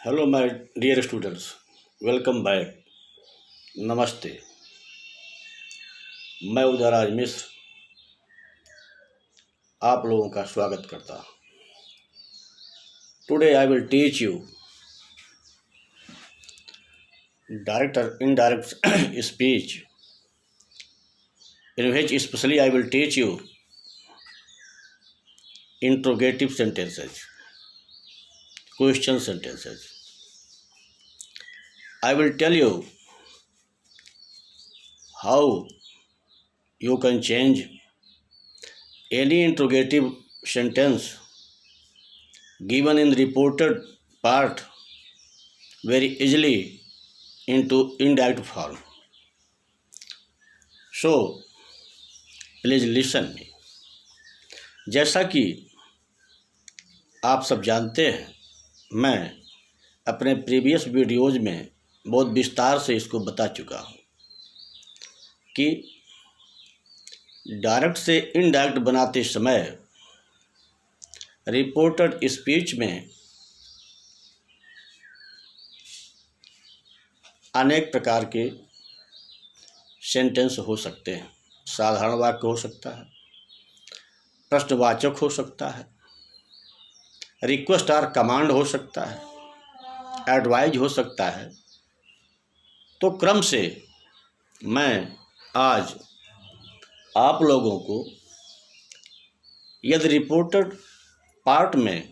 Hello my dear students, welcome back. नमस्ते। मैं उदयराज मिश्र आप लोगों का स्वागत करता हूँ। Today I will teach you direct और indirect speech, in which especially I will teach you interrogative sentences, question sentences. I will tell you how you can change any interrogative sentence given in the reported part very easily into indirect form. So, please listen me. जैसा कि आप सब जानते हैं, मैं अपने previous videos में बहुत विस्तार से इसको बता चुका हूँ कि डायरेक्ट से इनडायरेक्ट बनाते समय रिपोर्टेड स्पीच में अनेक प्रकार के सेंटेंस हो सकते हैं। साधारण वाक्य हो सकता है, प्रश्नवाचक हो सकता है, रिक्वेस्ट और कमांड हो सकता है, एडवाइज हो सकता है। तो क्रम से मैं आज आप लोगों को यदि रिपोर्टेड पार्ट में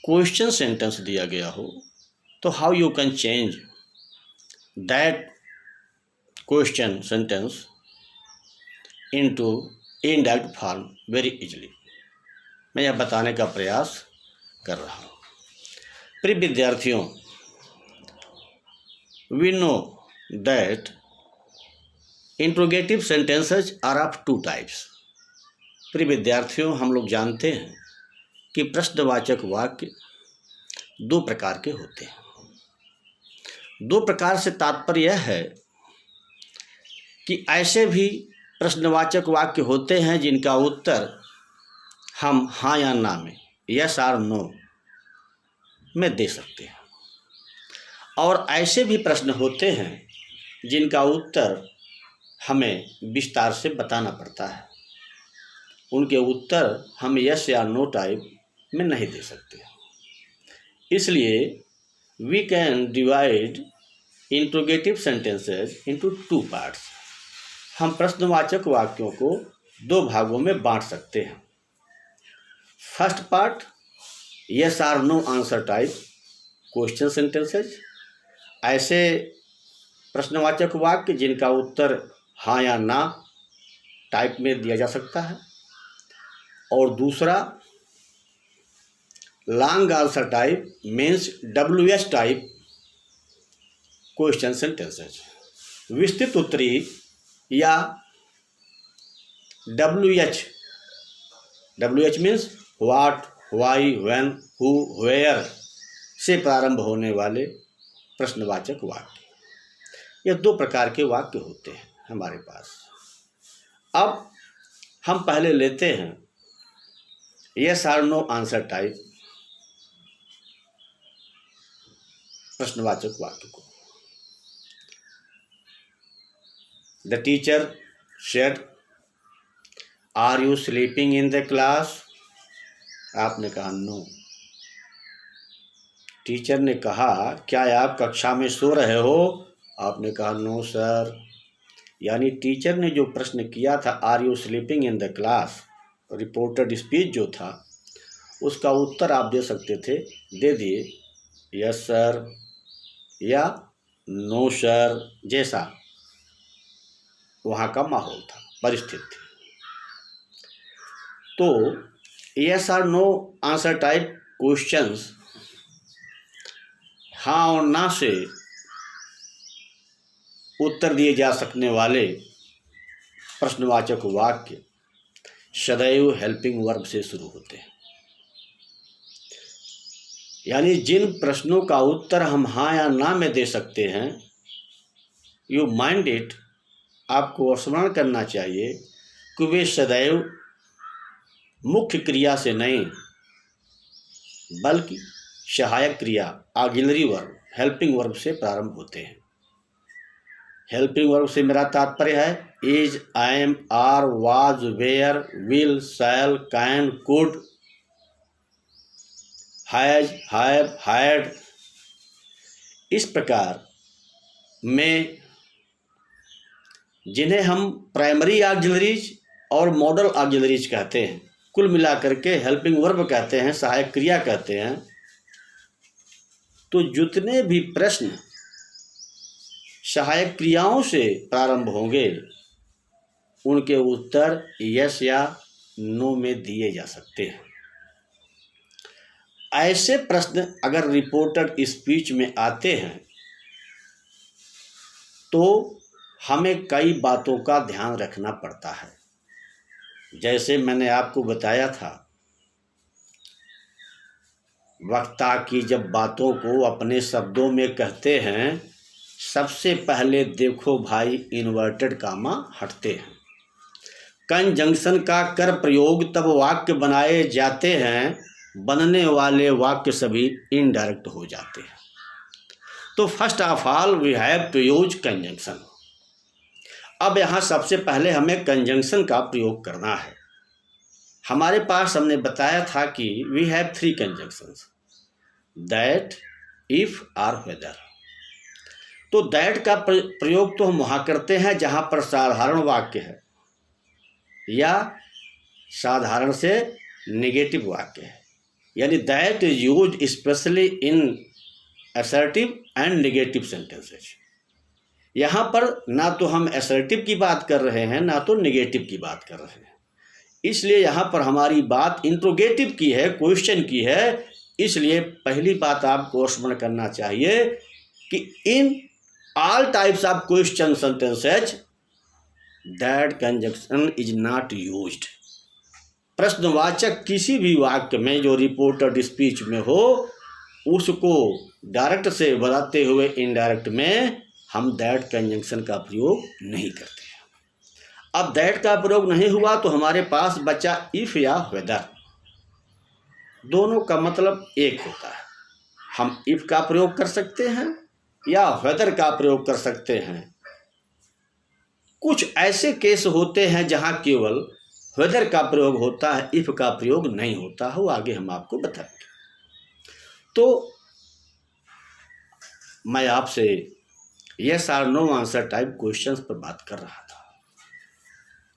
क्वेश्चन सेंटेंस दिया गया हो तो how you can change that question sentence into indirect form very easily, मैं यह बताने का प्रयास कर रहा हूँ। प्रिय विद्यार्थियों, we know that interrogative sentences are of two types. प्रिय विद्यार्थियों, हम लोग जानते हैं कि प्रश्नवाचक वाक्य दो प्रकार के होते हैं। दो प्रकार से तात्पर्य यह है कि ऐसे भी प्रश्नवाचक वाक्य होते हैं जिनका उत्तर हम हाँ या ना में, यस और नो में दे सकते हैं, और ऐसे भी प्रश्न होते हैं जिनका उत्तर हमें विस्तार से बताना पड़ता है। उनके उत्तर हम यस या नो टाइप में नहीं दे सकते। इसलिए we can divide interrogative sentences into two parts. हम प्रश्नवाचक वाक्यों को दो भागों में बांट सकते हैं। फर्स्ट पार्ट, यस और no answer type question sentences, ऐसे प्रश्नवाचक वाक्य जिनका उत्तर हाँ या ना टाइप में दिया जा सकता है। और दूसरा long answer type means WH type question sentences, विस्तृत उत्तरी या WH means what, why, when, who, where से प्रारंभ होने वाले प्रश्नवाचक वाक्य। ये दो प्रकार के वाक्य होते हैं हमारे पास। अब हम पहले लेते हैं यस और नो आंसर टाइप प्रश्नवाचक वाक्य को। The teacher said, are you sleeping in the class? आपने कहा नो। टीचर ने कहा, क्या आप कक्षा में सो रहे हो? आपने कहा नो सर। यानी टीचर ने जो प्रश्न किया था are you sleeping in the class, reported speech जो था, उसका उत्तर आप दे सकते थे, दे दिए यस सर या नो सर, जैसा वहाँ का माहौल था, परिस्थिति थी। तो यस और नो आंसर टाइप क्वेश्चंस, हाँ और ना से उत्तर दिए जा सकने वाले प्रश्नवाचक वाक्य सदैव हेल्पिंग वर्ब से शुरू होते हैं। यानी जिन प्रश्नों का उत्तर हम हाँ या ना में दे सकते हैं, यू माइंड इट, आपको स्मरण करना चाहिए कि वे सदैव मुख्य क्रिया से नहीं, बल्कि सहायक क्रिया ऑक्सिलरी वर्ब हेल्पिंग वर्ब से प्रारंभ होते हैं। हेल्पिंग वर्ब से मेरा तात्पर्य है is, am, are, was, were, will, shall, can, could, has, have, had. इस प्रकार में जिन्हें हम प्राइमरी ऑक्सिलरीज और मॉडल ऑक्सिलरीज कहते हैं, कुल मिलाकर के हेल्पिंग वर्ब कहते हैं, सहायक क्रिया कहते हैं। तो जितने भी प्रश्न सहायक क्रियाओं से प्रारंभ होंगे उनके उत्तर यस या नो में दिए जा सकते हैं। ऐसे प्रश्न अगर रिपोर्टेड स्पीच में आते हैं तो हमें कई बातों का ध्यान रखना पड़ता है। जैसे मैंने आपको बताया था, वक्ता की जब बातों को अपने शब्दों में कहते हैं, सबसे पहले देखो भाई इन्वर्टेड कामा हटते हैं। कंजंक्शन का कर प्रयोग तब वाक्य बनाए जाते हैं, बनने वाले वाक्य सभी इनडायरेक्ट हो जाते हैं। तो first of all we have to use conjunction. अब यहाँ सबसे पहले हमें कंजंक्शन का प्रयोग करना है। हमारे पास हमने बताया था कि we have 3 conjunctions, that, if और वेदर। तो दैट का प्रयोग तो हम वहाँ करते हैं जहाँ पर साधारण वाक्य है या साधारण से नेगेटिव वाक्य है, यानी that is used specially in assertive and negative sentences. यहाँ पर ना तो हम असर्टिव की बात कर रहे हैं ना तो नेगेटिव की बात कर रहे हैं, इसलिए यहाँ पर हमारी बात इंट्रोगेटिव की है, क्वेश्चन की है। इसलिए पहली बात आपको स्मरण करना चाहिए कि in all types of question sentences that conjunction is not used. प्रश्नवाचक किसी भी वाक्य में जो रिपोर्टेड स्पीच में हो, उसको डायरेक्ट से बताते हुए इनडायरेक्ट में हम दैट कंजंक्शन का प्रयोग नहीं करते हैं। अब दैट का प्रयोग नहीं हुआ तो हमारे पास बचा इफ या वेदर। दोनों का मतलब एक होता है। हम इफ का प्रयोग कर सकते हैं या वेदर का प्रयोग कर सकते हैं। कुछ ऐसे केस होते हैं जहां केवल वेदर का प्रयोग होता है, इफ का प्रयोग नहीं होता है, वो आगे हम आपको बताएंगे। तो मैं आपसे यस और नो आंसर टाइप क्वेश्चंस पर बात कर रहा था।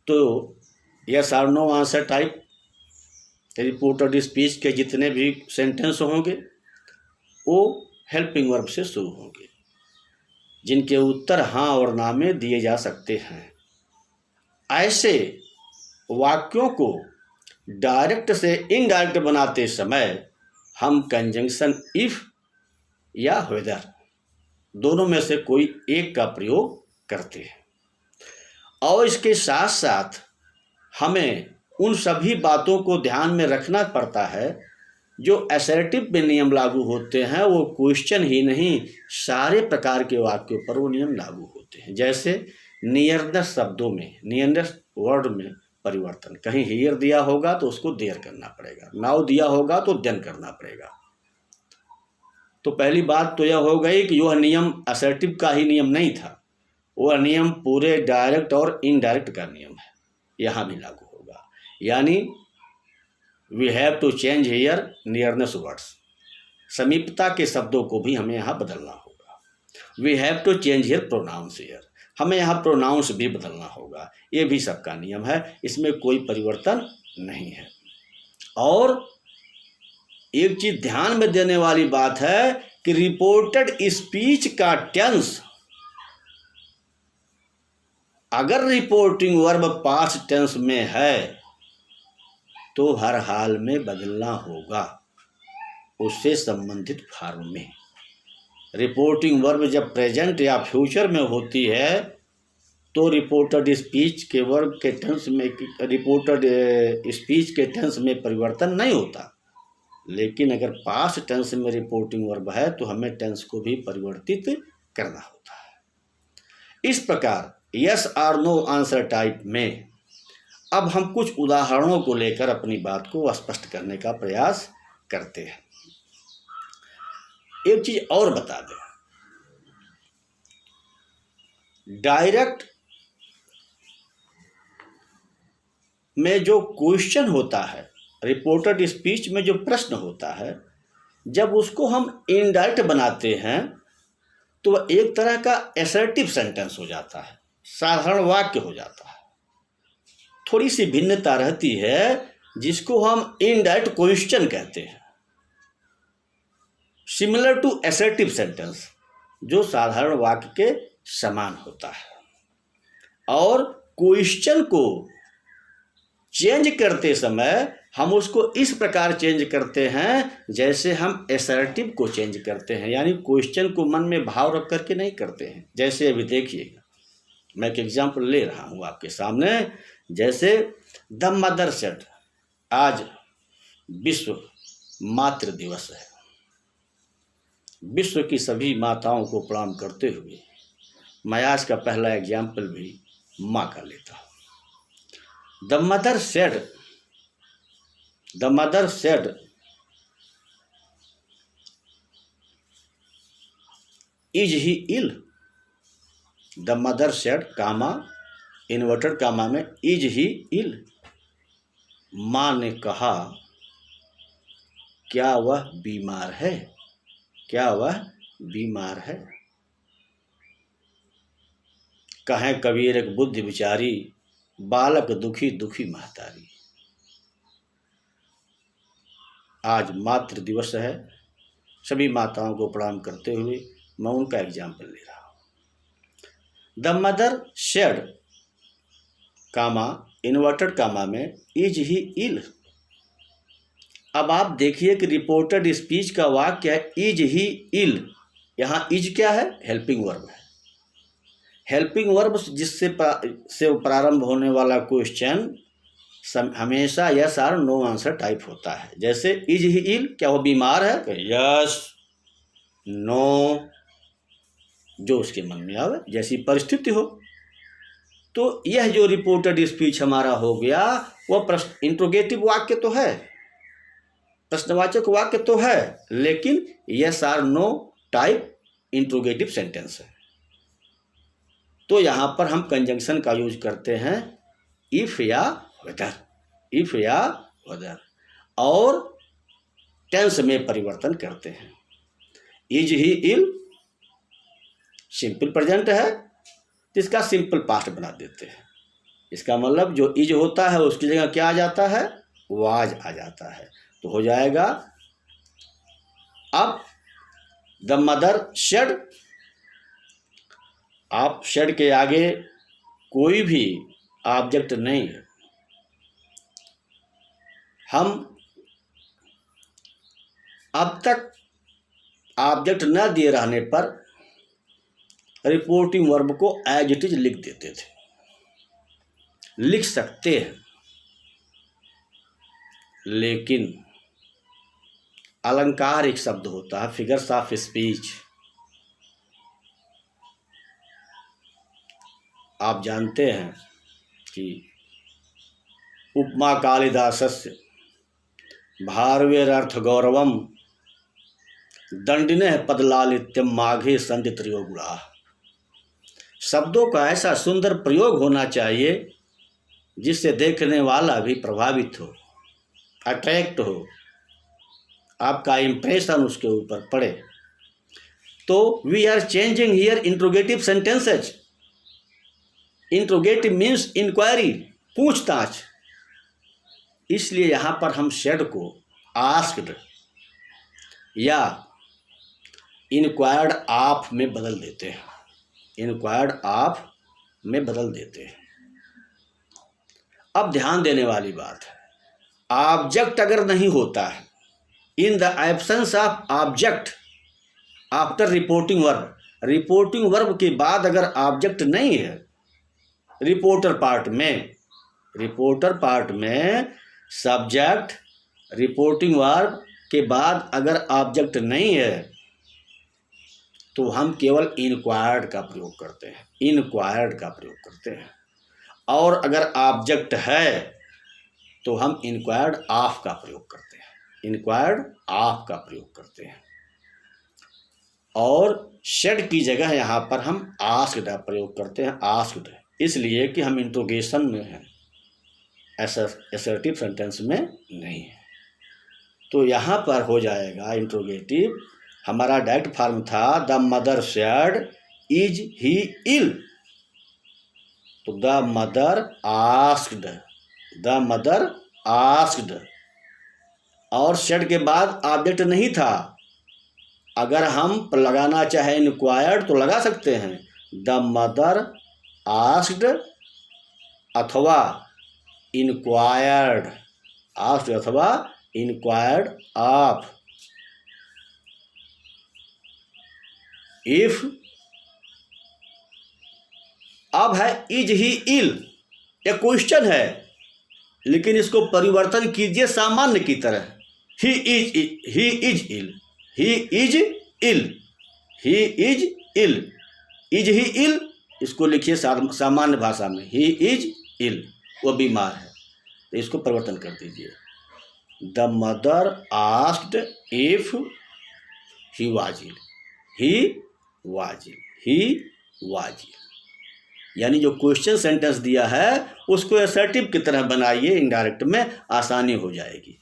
तो यस और no answer type reported speech के जितने भी सेंटेंस होंगे वो हेल्पिंग वर्ब से शुरू होंगे, जिनके उत्तर हाँ और ना में दिए जा सकते हैं। ऐसे वाक्यों को डायरेक्ट से इनडायरेक्ट बनाते समय हम कंजंक्शन इफ या वेदर दोनों में से कोई एक का प्रयोग करते हैं। और इसके साथ साथ हमें उन सभी बातों को ध्यान में रखना पड़ता है जो असर्टिव में नियम लागू होते हैं। वो क्वेश्चन ही नहीं, सारे प्रकार के वाक्यों पर वो नियम लागू होते हैं। जैसे नियरनेस शब्दों में, नियरनेस वर्ड में परिवर्तन, कहीं हियर दिया होगा तो उसको देयर करना पड़ेगा, नाउ दिया होगा तो देन करना पड़ेगा। तो पहली बात तो यह हो गई कि यह नियम असर्टिव का ही नियम नहीं था, वह नियम पूरे डायरेक्ट और इनडायरेक्ट का नियम है, यहाँ भी लागू होगा। यानी we have to change here nearness words, समीपता के शब्दों को भी हमें यहाँ बदलना होगा। We have to change here pronouns here, हमें यहाँ प्रोनाउंस भी बदलना होगा। ये भी सबका नियम है, इसमें कोई परिवर्तन नहीं है। और एक चीज ध्यान में देने वाली बात है कि रिपोर्टेड स्पीच का टेंस, अगर रिपोर्टिंग वर्ब पास्ट टेंस में है तो हर हाल में बदलना होगा उससे संबंधित फॉर्म में। रिपोर्टिंग वर्ब जब प्रेजेंट या फ्यूचर में होती है तो रिपोर्टेड स्पीच के वर्ब के टेंस में, रिपोर्टेड स्पीच के टेंस में परिवर्तन नहीं होता। लेकिन अगर पास्ट टेंस में रिपोर्टिंग वर्ब है तो हमें टेंस को भी परिवर्तित करना होता है। इस प्रकार यस और नो आंसर टाइप में अब हम कुछ उदाहरणों को लेकर अपनी बात को स्पष्ट करने का प्रयास करते हैं। एक चीज और बता दें, डायरेक्ट में जो क्वेश्चन होता है, रिपोर्टेड स्पीच में जो प्रश्न होता है, जब उसको हम इनडायरेक्ट बनाते हैं तो वह एक तरह का असर्टिव सेंटेंस हो जाता है, साधारण वाक्य हो जाता है। थोड़ी सी भिन्नता रहती है जिसको हम इनडायरेक्ट क्वेश्चन कहते हैं, सिमिलर टू असर्टिव सेंटेंस, जो साधारण वाक्य के समान होता है। और क्वेश्चन को चेंज करते समय हम उसको इस प्रकार चेंज करते हैं जैसे हम असर्टिव को चेंज करते हैं, यानी क्वेश्चन को मन में भाव रख करके नहीं करते हैं। जैसे अभी देखिएगा, मैं एक एग्जांपल ले रहा हूँ आपके सामने। जैसे द मदर सेड, आज विश्व मातृ दिवस है। विश्व की सभी माताओं को प्रणाम करते हुए मैं आज का पहला एग्जाम्पल भी माँ का लेता हूँ। The mother said, the mother said is he ill. The mother said comma inverted comma में इज ही इल, माँ ने कहा क्या वह बीमार है, क्या वह बीमार है। कहें कबीर एक बुद्धि विचारी, बालक दुखी दुखी महतारी। आज मातृ दिवस है, सभी माताओं को प्रणाम करते हुए मैं उनका एग्जाम्पल ले रहा हूँ। The mother said comma inverted comma में इज ही इल। अब आप देखिए कि रिपोर्टेड स्पीच का वाक्य है इज ही इल। यहाँ इज क्या है? हेल्पिंग वर्ब है। हेल्पिंग वर्ब जिससे से प्रारंभ होने वाला क्वेश्चन हमेशा यस और नो आंसर टाइप होता है। जैसे इज ही इल, क्या वो बीमार है? यस, नो, जो उसके मन में आवे, जैसी परिस्थिति हो। तो यह जो रिपोर्टेड स्पीच हमारा हो गया वह प्रश्न इंट्रोगेटिव वाक्य तो है, प्रश्नवाचक वाक्य तो है, लेकिन यस और नो टाइप इंट्रोगेटिव सेंटेंस है। तो यहाँ पर हम कंजंक्शन का यूज करते हैं इफ या वेदर, इफ या वेदर, और टेंस में परिवर्तन करते हैं। Is he ill simple present है, इसका सिंपल पास्ट बना देते हैं। इसका मतलब जो इज होता है उसकी जगह क्या आ जाता है? वाज आ जाता है। तो हो जाएगा अब द मदर शेड। आप शेड के आगे कोई भी ऑब्जेक्ट नहीं है। हम अब तक ऑब्जेक्ट न दिए रहने पर रिपोर्टिंग वर्ब को एज इट इज लिख देते थे, लिख सकते हैं, लेकिन अलंकार एक शब्द होता है, फिगर्स ऑफ स्पीच। आप जानते हैं कि उपमा कालिदासस्य भारवेरर्थ गौरवम दंडिने पदलालित्यम माघे संधि त्रयोगुणा। शब्दों का ऐसा सुंदर प्रयोग होना चाहिए जिससे देखने वाला भी प्रभावित हो, अट्रैक्ट हो, आपका इंप्रेशन उसके ऊपर पड़े। तो we are changing here interrogative sentences. Interrogative means inquiry, पूछताछ। इसलिए यहाँ पर हम शेड को आस्क्ड या इंक्वायर्ड ऑफ में बदल देते हैं, इंक्वायर्ड ऑफ में बदल देते हैं। अब ध्यान देने वाली बात है, ऑब्जेक्ट अगर नहीं होता है, in the absence of object after reporting verb, reporting verb के बाद अगर ऑब्जेक्ट नहीं है, रिपोर्टर पार्ट में सब्जेक्ट रिपोर्टिंग वर्ब के बाद अगर ऑब्जेक्ट नहीं है तो हम केवल इनक्वायर्ड का प्रयोग करते हैं, इनक्वायर्ड का प्रयोग करते हैं। और अगर ऑब्जेक्ट है तो हम इनक्वायर्ड ऑफ का प्रयोग करते हैं। इंक्वायर्ड ऑफ का प्रयोग करते हैं, और शेड की जगह यहाँ पर हम आस्क्ड प्रयोग करते हैं, आस्क्ड, इसलिए कि हम इंट्रोगेशन में हैं, असर्टिव सेंटेंस में नहीं है। तो यहाँ पर हो जाएगा इंट्रोगेटिव, हमारा डायरेक्ट फॉर्म था the mother said is he ill, तो the mother asked, the mother asked, और सेड के बाद ऑब्जेक्ट नहीं था। अगर हम लगाना चाहे इंक्वायर्ड तो लगा सकते हैं, द मदर आस्क्ड अथवा इंक्वायर्ड, आस्क्ड अथवा इंक्वायर्ड ऑफ। इफ अब है इज ही इल, ये क्वेश्चन है, लेकिन इसको परिवर्तन कीजिए सामान्य की तरह, he is ill, he is ill, he is ill, is he ill, इसको लिखिए सामान्य भाषा में, ही इज इल, वो बीमार है, तो इसको परिवर्तन कर दीजिए, the mother asked if he was ill, he was ill, he was ill. यानी जो क्वेश्चन सेंटेंस दिया है उसको असर्टिव की तरह बनाइए, इनडायरेक्ट में आसानी हो जाएगी,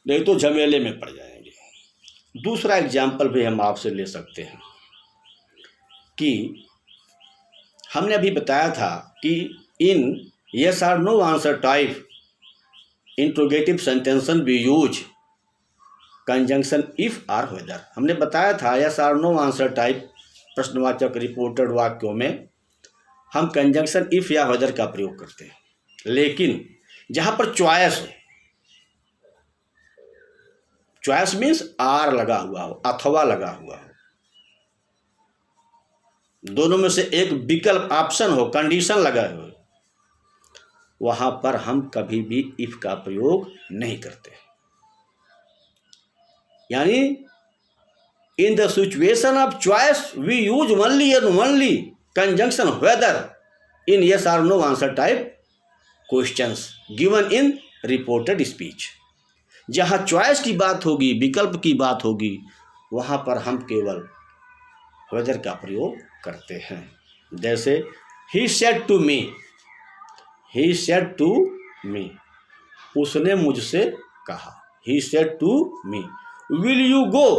नहीं तो झमेले में पड़ जाएंगे। दूसरा एग्जाम्पल भी हम आपसे ले सकते हैं कि हमने अभी बताया था कि इन यस और no answer type interrogative sentences we use conjunction if और वेदर। हमने बताया था यस और नो आंसर टाइप प्रश्नवाचक रिपोर्टेड वाक्यों में हम कंजंक्शन इफ या वेदर का प्रयोग करते हैं, लेकिन जहाँ पर चॉइस हो, चॉइस मीन्स आर लगा हुआ हो अथवा लगा हुआ हो, दोनों में से एक विकल्प ऑप्शन हो, कंडीशन लगा हो, वहां पर हम कभी भी इफ का प्रयोग नहीं करते। यानी in the situation of choice we use only and only conjunction whether in yes और no answer type questions given in reported speech. जहाँ चॉइस की बात होगी, विकल्प की बात होगी, वहाँ पर हम केवल वेदर का प्रयोग करते हैं। जैसे he said to me, he said to me, उसने मुझसे कहा, he said to me, will you go,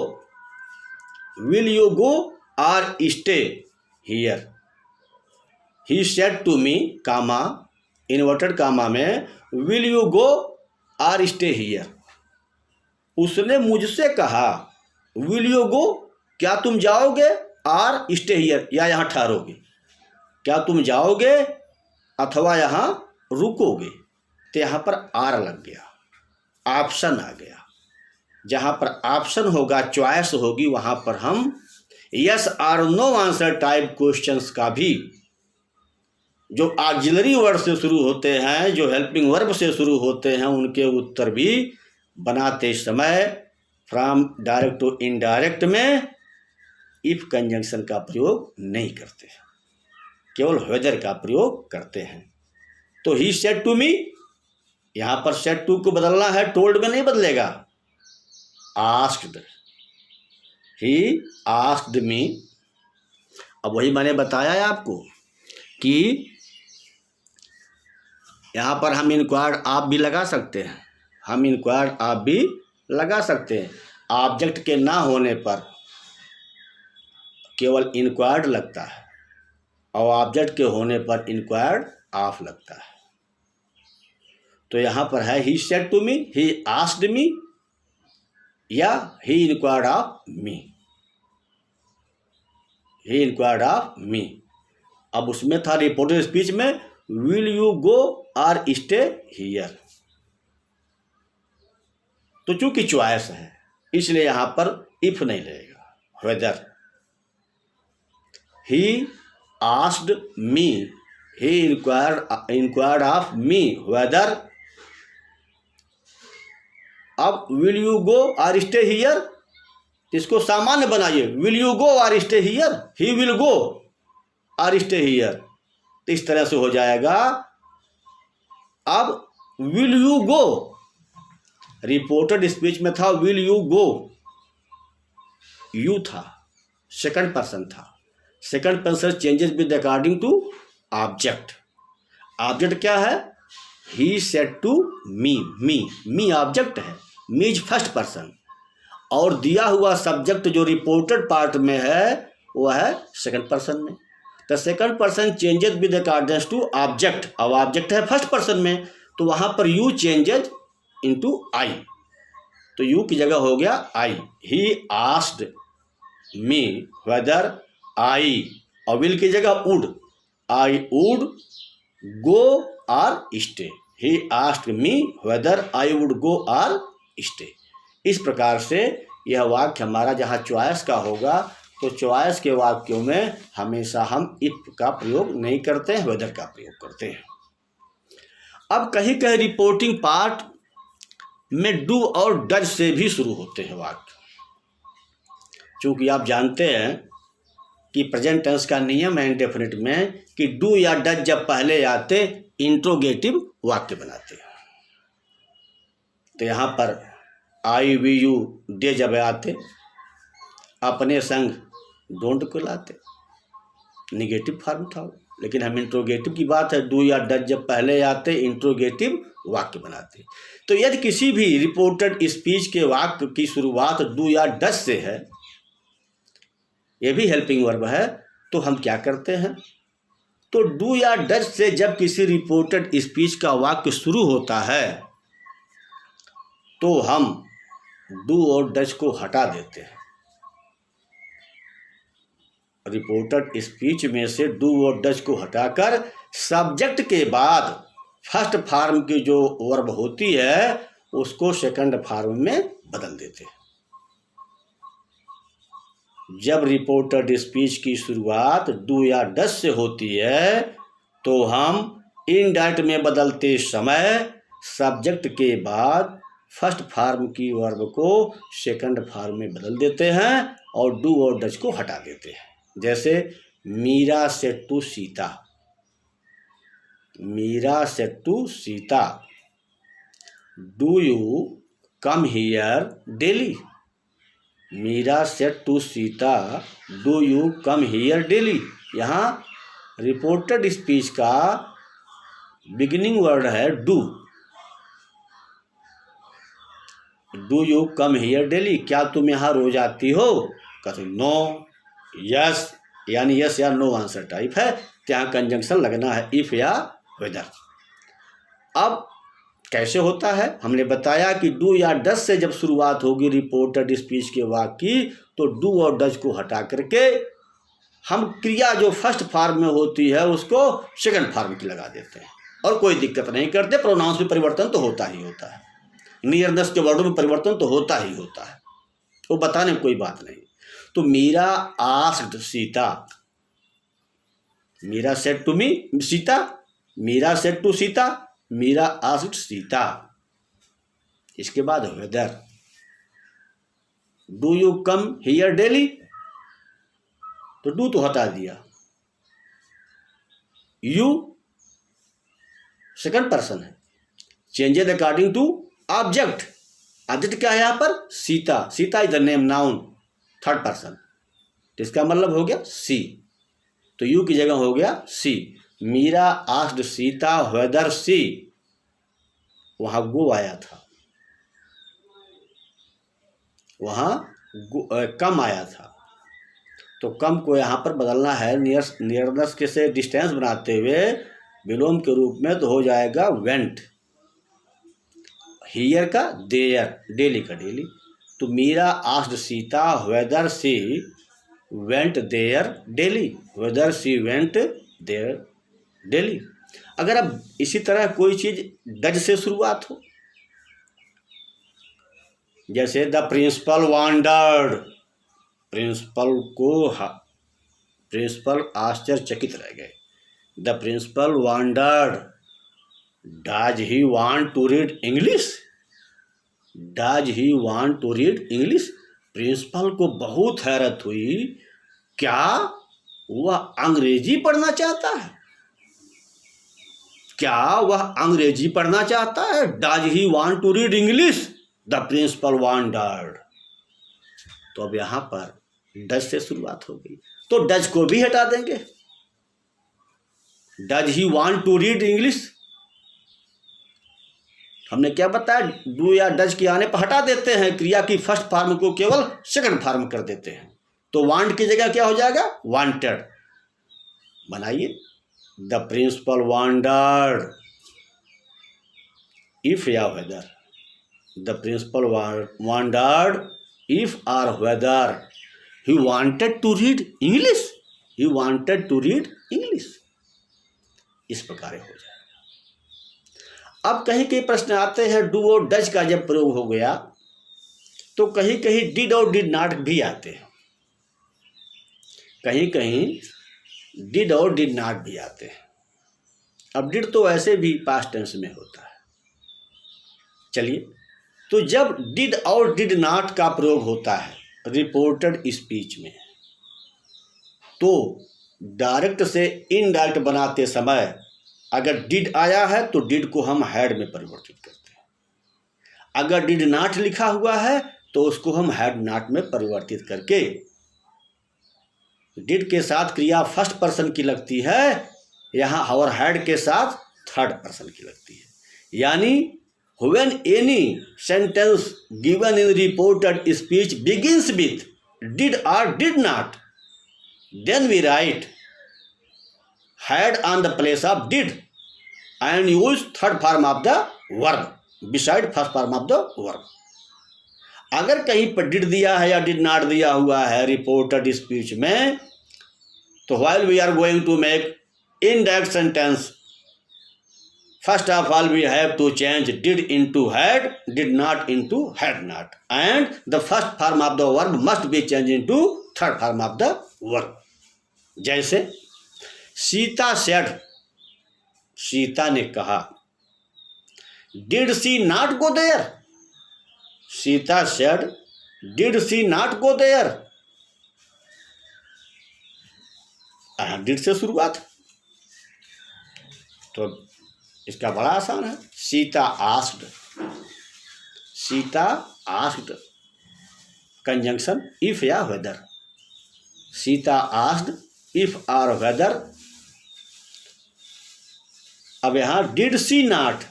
will you go or stay here, he said to me comma inverted comma में will you go or stay here, उसने मुझसे कहा will you गो, क्या तुम जाओगे, और स्टे हियर, या यहाँ ठहरोगे, क्या तुम जाओगे अथवा यहाँ रुकोगे। तो यहाँ पर आर लग गया, ऑप्शन आ गया। जहाँ पर ऑप्शन होगा, चॉइस होगी, वहाँ पर हम यस और नो आंसर टाइप क्वेश्चंस का भी जो ऑक्सिलरी वर्ड से शुरू होते हैं, जो हेल्पिंग वर्ब से शुरू होते हैं, उनके उत्तर भी बनाते समय फ्रॉम डायरेक्ट टू इनडायरेक्ट में इफ कंजंक्शन का प्रयोग नहीं करते, केवल वेदर का प्रयोग करते हैं। तो ही सेड टू मी, यहाँ पर सेड टू को बदलना है, टोल्ड में नहीं बदलेगा, आस्क्ड, ही आस्क्ड मी। अब वही मैंने बताया है आपको कि यहाँ पर हम इंक्वायर्ड आप भी लगा सकते हैं, हम इंक्वायर्ड आप भी लगा सकते हैं। ऑब्जेक्ट के ना होने पर केवल इंक्वायर्ड लगता है, और ऑब्जेक्ट के होने पर इंक्वायर्ड ऑफ लगता है। तो यहाँ पर है he said to me, he asked me, या he inquired of me, he inquired of me. अब उसमें था रिपोर्टेड स्पीच में will you go or stay here, तो चूंकि चॉइस है इसलिए यहां पर इफ नहीं लगेगा, whether. He asked me, he inquired of me whether. अब will you go or stay here, इसको सामान्य बनाइए, will you go or stay here, he will go or stay here, तो इस तरह से हो जाएगा। अब will you go reported speech में था विल यू गो, यू था, सेकंड पर्सन था। Second person changes with according to object. Object क्या है? He said to me, me object है, मी इज फर्स्ट पर्सन, और दिया हुआ सब्जेक्ट जो रिपोर्टेड पार्ट में है वो है सेकंड पर्सन में। The second person changes with according to object, अब ऑब्जेक्ट है फर्स्ट पर्सन में, तो वहां पर यू चेंजेज इनटू आई, तो यू की जगह हो गया आई। ही आस्क्ड मी वेदर आई, और विल की जगह would, I would go or stay. He asked me whether I would go or stay. इस प्रकार से यह वाक्य हमारा जहाँ चॉइस का होगा, तो चॉइस के वाक्यों में हमेशा हम इफ का प्रयोग नहीं करते हैं, वेदर का प्रयोग करते हैं। अब कहीं कहीं रिपोर्टिंग पार्ट में डू और डज से भी शुरू होते हैं वाक्य। चूंकि आप जानते हैं कि प्रेजेंट टेंस का नियम है इंडेफिनिट में कि डू या डज जब पहले आते इंट्रोगेटिव वाक्य बनाते हैं। तो यहाँ पर आई वी यू डे जब आते, अपने संग डोंट को लाते, निगेटिव फॉर्म था। लेकिन हम इंट्रोगेटिव की बात है, डू या डज जब पहले आते इंट्रोगेटिव वाक्य बनाते। तो यदि किसी भी रिपोर्टेड स्पीच के वाक्य की शुरुआत डू या डज से है, ये भी हेल्पिंग वर्ब है, तो हम क्या करते हैं? तो डू या डज से जब किसी रिपोर्टेड स्पीच का वाक्य शुरू होता है तो हम डू और डज को हटा देते हैं। रिपोर्टेड स्पीच में से डू और डज को हटाकर सब्जेक्ट के बाद फर्स्ट फॉर्म की जो वर्ब होती है उसको सेकंड फॉर्म में बदल देते हैं। जब रिपोर्टेड स्पीच की शुरुआत डू या डज से होती है तो हम इनडायरेक्ट में बदलते समय सब्जेक्ट के बाद फर्स्ट फॉर्म की वर्ब को सेकंड फॉर्म में बदल देते हैं और डू और डज को हटा देते हैं। जैसे Meera said to Sita, Meera said to Sita do you come here daily, Meera said to Sita do you come here daily. यहाँ रिपोर्टेड स्पीच का बिगिनिंग वर्ड है do, do you come here daily, क्या तुम यहाँ रोज आती हो? कहते नो, यस, यानी यस या नो आंसर टाइप है, यहाँ कंजंक्शन लगना है इफ या वेदर। अब कैसे होता है? हमने बताया कि डू या डज से जब शुरुआत होगी रिपोर्टेड स्पीच के वाक्य की, तो डू और डज को हटा करके हम क्रिया जो फर्स्ट फॉर्म में होती है उसको सेकंड फॉर्म की लगा देते हैं और कोई दिक्कत नहीं करते। प्रोनाउंस में परिवर्तन तो होता ही होता है, नियरनेस के वर्डों में परिवर्तन तो होता ही होता है, वो बताने में कोई बात नहीं। तो Meera asked Sita, Meera said to me Sita, Meera said to Sita, Meera asked Sita. इसके बाद whether, do you come here daily, तो डू तो हटा दिया, यू सेकंड पर्सन है, changes according to object. Object क्या है यहाँ पर? Sita, Sita is the name noun third person, तो इसका मतलब हो गया सी, तो यू की जगह हो गया she. Meera asked Sita whether she, वहां गो आया था, वहां कम आया था, तो कम को यहाँ पर बदलना है नियरनेस के से डिस्टेंस बनाते हुए विलोम के रूप में, तो हो जाएगा वेंट, हियर का देयर, डेली का डेली। तो Meera asked Sita whether she went there daily, whether she went there daily. अगर अब इसी तरह कोई चीज डज से शुरुआत हो, जैसे द प्रिंसिपल वांडर्ड, प्रिंसिपल आश्चर्यचकित रह गए, the principal wondered, does he want to read English, does he want to read English. Principal को बहुत हैरत हुई, क्या वह अंग्रेजी पढ़ना चाहता है? क्या वह अंग्रेजी पढ़ना चाहता है? Does he want to read English, the principal wondered. तो अब यहां पर डज से शुरुआत हो गई, तो डज को भी हटा देंगे। Does he want to read English, हमने क्या बताया, डू या डज के आने पर हटा देते हैं, क्रिया की फर्स्ट फॉर्म को केवल सेकंड फॉर्म कर देते हैं। तो वांट की जगह क्या हो जाएगा, वांटेड। बनाइए, द प्रिंसिपल वांडर्ड इफ या whether, the principal wondered if or whether he wanted to read English, he wanted to read English. इस प्रकार हो जाएगा। अब कहीं कहीं प्रश्न आते हैं, डू और डज का जब प्रयोग हो गया तो कहीं कहीं डिड और डिड नॉट भी आते हैं, कहीं कहीं डिड और डिड नॉट भी आते हैं। अब डिड तो ऐसे भी पास्ट टेंस में होता है। चलिए, तो जब डिड और डिड नॉट का प्रयोग होता है रिपोर्टेड स्पीच में, तो डायरेक्ट से इनडायरेक्ट बनाते समय अगर डिड आया है तो डिड को हम हैड में परिवर्तित करते हैं, अगर डिड नॉट लिखा हुआ है तो उसको हम हैड नॉट में परिवर्तित करके, डिड के साथ क्रिया फर्स्ट पर्सन की लगती है, यहाँ और हैड के साथ थर्ड पर्सन की लगती है। यानी when any sentence given in reported speech begins with did or did not, then we write had on the place of did and use third form of the verb beside first form of the verb। अगर कहीं पर did दिया है या did not दिया हुआ है reported speech में, तो while we are going to make indirect sentence, first of all we have to change did into had, did not into had not, and the first form of the verb must be changed into third form of the verb। जैसे Sita said, Sita ने कहा, did she not go there, Sita said did she not go there, did से शुरुआत। तो इसका बड़ा आसान है, Sita asked, Sita asked conjunction if या whether, Sita asked if or whether. अब यहां did she not,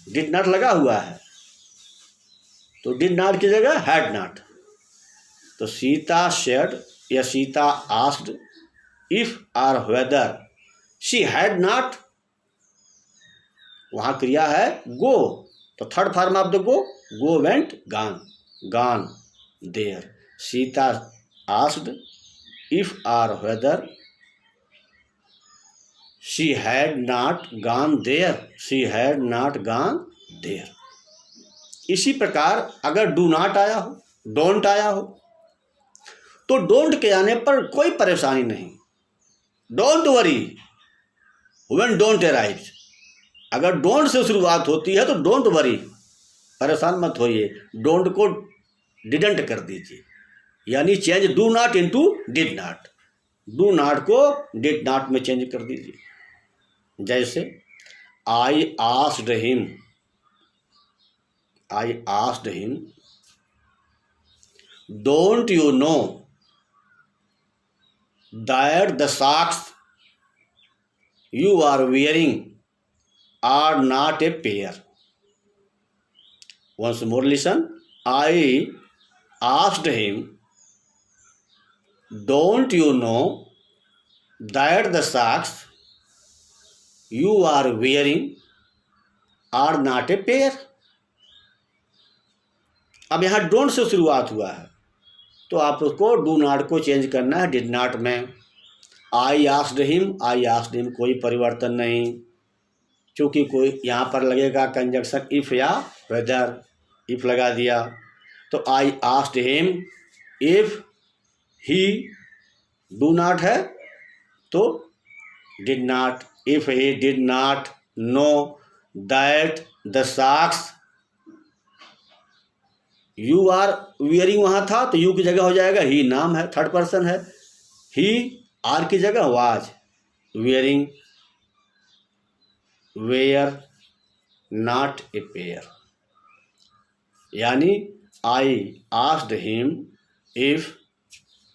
did not लगा हुआ है तो डिड नॉट की जगह हैड नॉट, तो सीता सेड या Sita asked if or whether she had not, वहां क्रिया है गो, तो third form of the go went gone, gone there. Sita asked if or whether she had not gone there, she had not gone there। इसी प्रकार अगर do not आया हो, don't आया हो, तो डोंट के आने पर कोई परेशानी नहीं, don't worry when don't arrive. अगर डोंट से शुरुआत होती है तो डोंट वरी, परेशान मत होइए, डोंट को डिडंट कर दीजिए, यानी change do not into did not, do not को डिड नॉट में चेंज कर दीजिए। जैसे I asked him, I asked him don't you know that the socks you are wearing are not a pair. Once more listen, I asked him don't you know that the socks you are wearing are not a pair। अब यहाँ don't say शुरुआत हुआ है तो आप उसको do not को change करना है डिड नॉट में। आई asked him, I asked him कोई परिवर्तन नहीं, क्योंकि कोई यहाँ पर लगेगा कंजक्शन इफ या वेदर, इफ लगा दिया तो आई asked him if he, do not है तो did not, if he did not know that the socks you are wearing, वहां था तो you की जगह हो जाएगा ही, नाम है, थर्ड पर्सन है, ही आर की जगह was, wearing, wear, not a pair। यानी I asked him if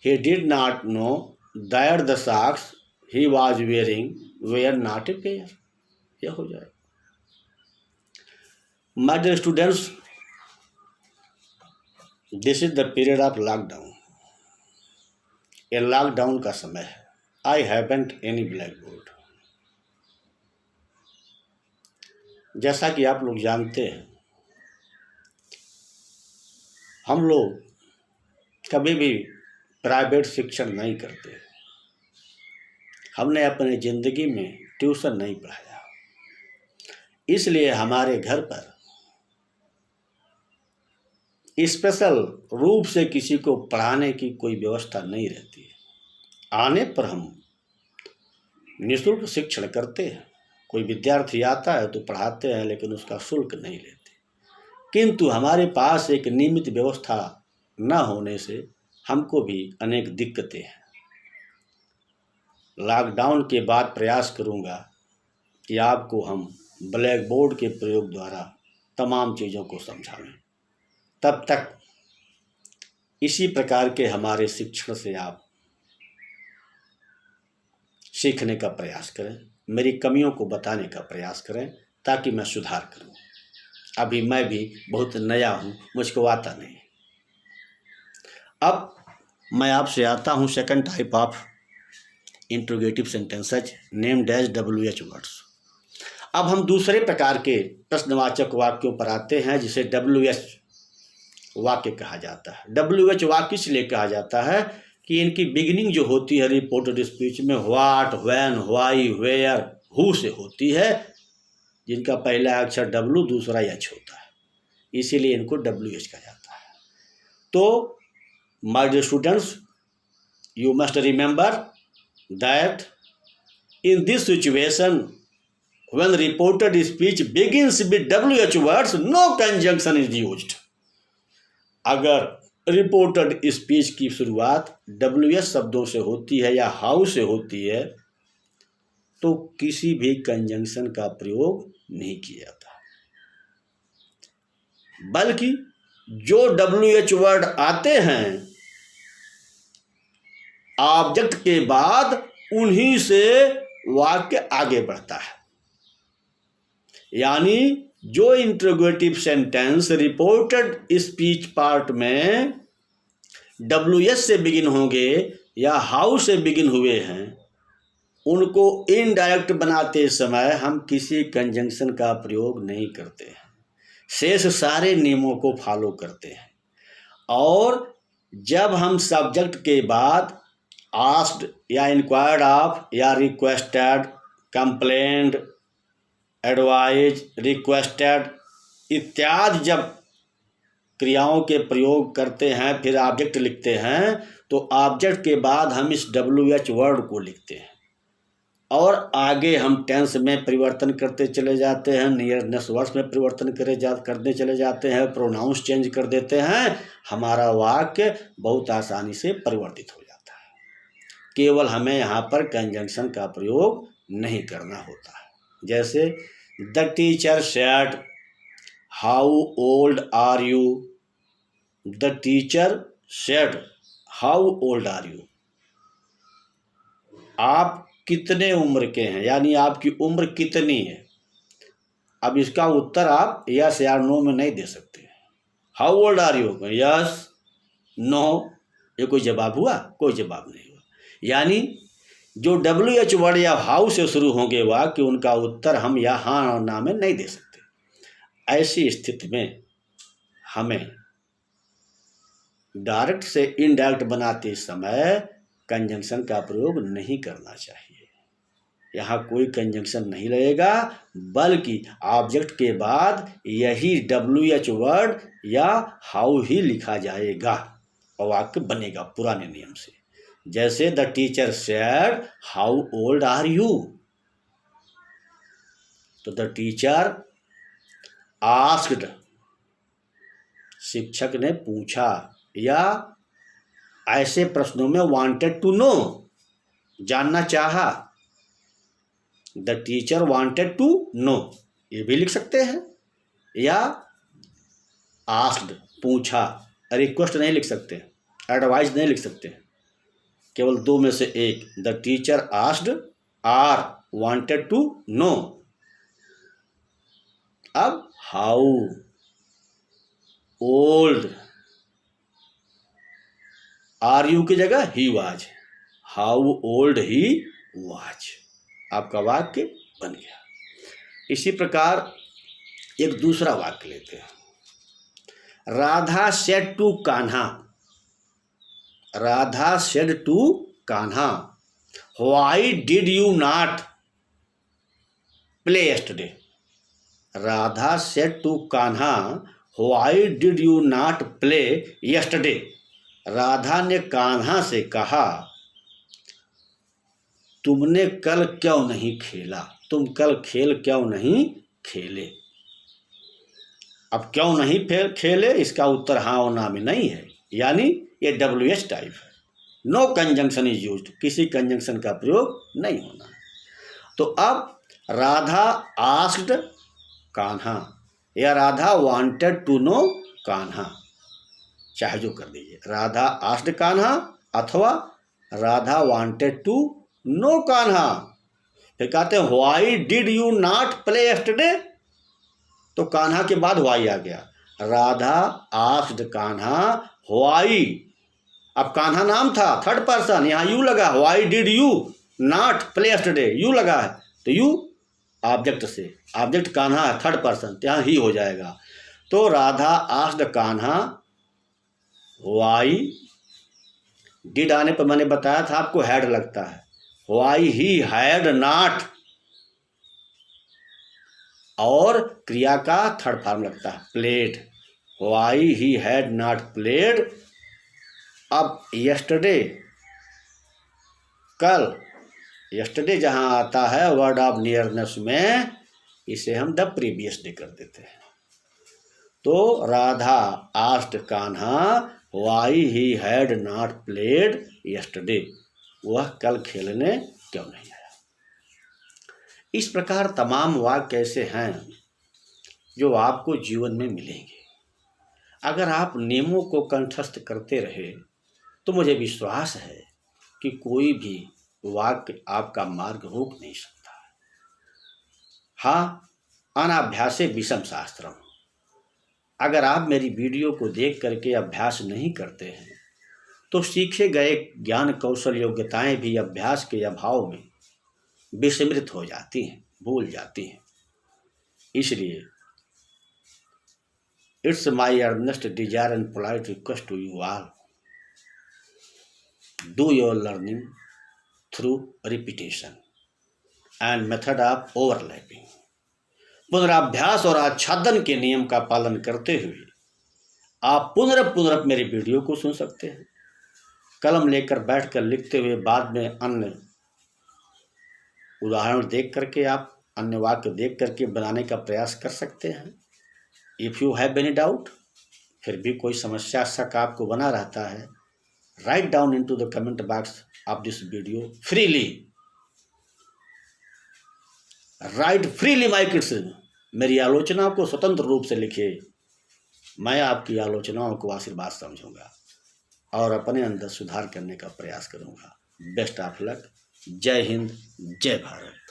he did not know that the socks he was wearing wear not a pair. यह हो जाए। My dear students, this is the period of lockdown. ये lockdown का समय है। I haven't any black board. जैसा कि आप लोग जानते हैं, हम लोग कभी भी प्राइवेट शिक्षण नहीं करते। हमने अपनी ज़िंदगी में ट्यूशन नहीं पढ़ाया, इसलिए हमारे घर पर स्पेशल रूप से किसी को पढ़ाने की कोई व्यवस्था नहीं रहती है। आने पर हम निःशुल्क शिक्षण करते हैं। कोई विद्यार्थी आता है तो पढ़ाते हैं, लेकिन उसका शुल्क नहीं लेते। किंतु हमारे पास एक नियमित व्यवस्था न होने से हमको भी अनेक दिक्कतें हैं। लॉकडाउन के बाद प्रयास करूंगा कि आपको हम ब्लैक बोर्ड के प्रयोग द्वारा तमाम चीज़ों को समझाएं। तब तक इसी प्रकार के हमारे शिक्षण से आप सीखने का प्रयास करें, मेरी कमियों को बताने का प्रयास करें, ताकि मैं सुधार करूं। अभी मैं भी बहुत नया हूं, मुझको आता नहीं। अब मैं आपसे आता हूं second type of interrogative sentences named as WH words. अब हम दूसरे प्रकार के प्रश्नवाचक वाक्यों पर आते हैं, जिसे WH वाक्य कहा जाता है। WH वाक्य इसलिए कहा जाता है कि इनकी बिगिनिंग जो होती है रिपोर्टेड स्पीच में what, when, why, where, who से होती है, जिनका पहला अक्षर W दूसरा H होता है, इसीलिए इनको WH कहा जाता है। तो my dear students, you must remember that in this situation, when reported speech begins with WH words, no conjunction is used. अगर रिपोर्टेड स्पीच की शुरुआत WH शब्दों से होती है या हाउ से होती है, तो किसी भी कंजंक्शन का प्रयोग नहीं किया जाता, बल्कि जो WH वर्ड आते हैं ऑब्जेक्ट के बाद, उन्हीं से वाक्य आगे बढ़ता है। यानी जो interrogative sentence reported speech part में WH से बिगिन होंगे या हाउ से बिगिन हुए हैं, उनको इनडायरेक्ट बनाते समय हम किसी कंजंक्शन का प्रयोग नहीं करते हैं, शेष सारे नियमों को फॉलो करते हैं। और जब हम सब्जेक्ट के बाद आस्क्ड या इंक्वायर्ड ऑफ या रिक्वेस्टेड, कंप्लेंड, एडवाइज, रिक्वेस्टेड इत्यादि जब क्रियाओं के प्रयोग करते हैं, फिर ऑब्जेक्ट लिखते हैं, तो ऑब्जेक्ट के बाद हम इस WH वर्ड को लिखते हैं और आगे हम टेंस में परिवर्तन करते चले जाते हैं, नियरनेस वर्ड्स में परिवर्तन करते चले जाते हैं, प्रोनाउंस चेंज कर देते हैं। हमारा वाक्य बहुत आसानी से परिवर्तित हो जाता है। केवल हमें यहाँ पर कंजंक्शन का प्रयोग नहीं करना होता है। जैसे the teacher said how old are you. The teacher said how old are you. आप कितने उम्र के हैं, यानी आपकी उम्र कितनी है। अब इसका उत्तर आप यस या नो में नहीं दे सकते। How old are you, yes, no, ये कोई जवाब हुआ? कोई जवाब नहीं हुआ। यानी जो WH वर्ड या हाउ से शुरू होंगे वाक्य, उनका उत्तर हम या हाँ और ना में नहीं दे सकते। ऐसी स्थिति में हमें डायरेक्ट से इनडायरेक्ट बनाते समय कंजंक्शन का प्रयोग नहीं करना चाहिए। यहाँ कोई कंजंक्शन नहीं लगेगा, बल्कि ऑब्जेक्ट के बाद यही WH वर्ड या हाउ ही लिखा जाएगा और वाक्य बनेगा पुराने नियम से। जैसे the teacher said how old are you, तो द टीचर आस्क्ड, शिक्षक ने पूछा, या ऐसे प्रश्नों में वांटेड टू नो, जानना चाहा। The teacher wanted to know, ये भी लिख सकते हैं। या आस्क्ड पूछा, रिक्वेस्ट नहीं लिख सकते, एडवाइस नहीं लिख सकते, केवल दो में से एक। The teacher asked or wanted to know. अब हाउ ओल्ड, आर यू की जगह he was, how old he was, आपका वाक्य बन गया। इसी प्रकार एक दूसरा वाक्य लेते हैं। Radha said to Kanha, Radha said to Kanha, why did you not play yesterday. Radha said to Kanha, why did you not play yesterday. Radha ने कान्हा से कहा, तुमने कल क्यों नहीं खेला, तुम कल खेल क्यों नहीं खेले। अब क्यों नहीं खेले, इसका उत्तर हाँ और ना में नहीं है, यानी ये WH टाइप है। नो कंजंक्शन इज यूज्ड, किसी कंजंक्शन का प्रयोग नहीं होना। तो अब राधा आस्क्ड कान्हा या Radha wanted to know Kanha, चाहे जो कर दीजिए, राधा आस्क्ड कान्हा अथवा Radha wanted to know Kanha. फिर कहते हैं why did you not play yesterday, तो कान्हा के बाद व्हाई आ गया। राधा आस्क्ड कान्हा व्हाई, अब कान्हा नाम था, थर्ड पर्सन, यहाँ यू लगा, why did you not play yesterday, you लगा है तो यू ऑब्जेक्ट से, ऑब्जेक्ट कान्हा है, थर्ड पर्सन, तो यहाँ ही हो जाएगा। तो Radha asked Kanha why, did आने पर मैंने बताया था आपको हैड लगता है, व्हाई ही हैड नॉट, और क्रिया का थर्ड फॉर्म लगता है played, why he had not played. अब यस्टरडे, कल, यस्टरडे जहां आता है वर्ड ऑफ नियरनेस में, इसे हम द प्रीवियस डे कर देते हैं। तो Radha asked Kanha why he had not played yesterday, वह कल खेलने क्यों नहीं आया। इस प्रकार तमाम वाक्य ऐसे हैं जो आपको जीवन में मिलेंगे। अगर आप नियमों को कंठस्थ करते रहे तो मुझे विश्वास है कि कोई भी वाक्य आपका मार्ग रोक नहीं सकता। हाँ, अनाभ्यासे विषम शास्त्रम। अगर आप मेरी वीडियो को देख करके अभ्यास नहीं करते हैं तो सीखे गए ज्ञान कौशल योग्यताएं भी अभ्यास के अभाव में विस्मृत हो जाती हैं, भूल जाती हैं। इसलिए it's my earnest desire and polite request to you all, do your learning through repetition and method of overlapping. पुनराभ्यास और आच्छादन के नियम का पालन करते हुए आप पुनः मेरी वीडियो को सुन सकते हैं। कलम लेकर बैठकर लिखते हुए बाद में अन्य उदाहरण देख करके आप अन्य वाक्य देख करके बनाने का प्रयास कर सकते हैं। If you have any doubt, फिर भी कोई समस्या शक आपको बना रहता है, write down into the comment box of this video freely, right freely my criticism. मेरी आलोचना को स्वतंत्र रूप से लिखिए, मैं आपकी आलोचनाओं को आशीर्वाद समझूंगा और अपने अंदर सुधार करने का प्रयास करूंगा। Best of luck. जय हिंद, जय भारत।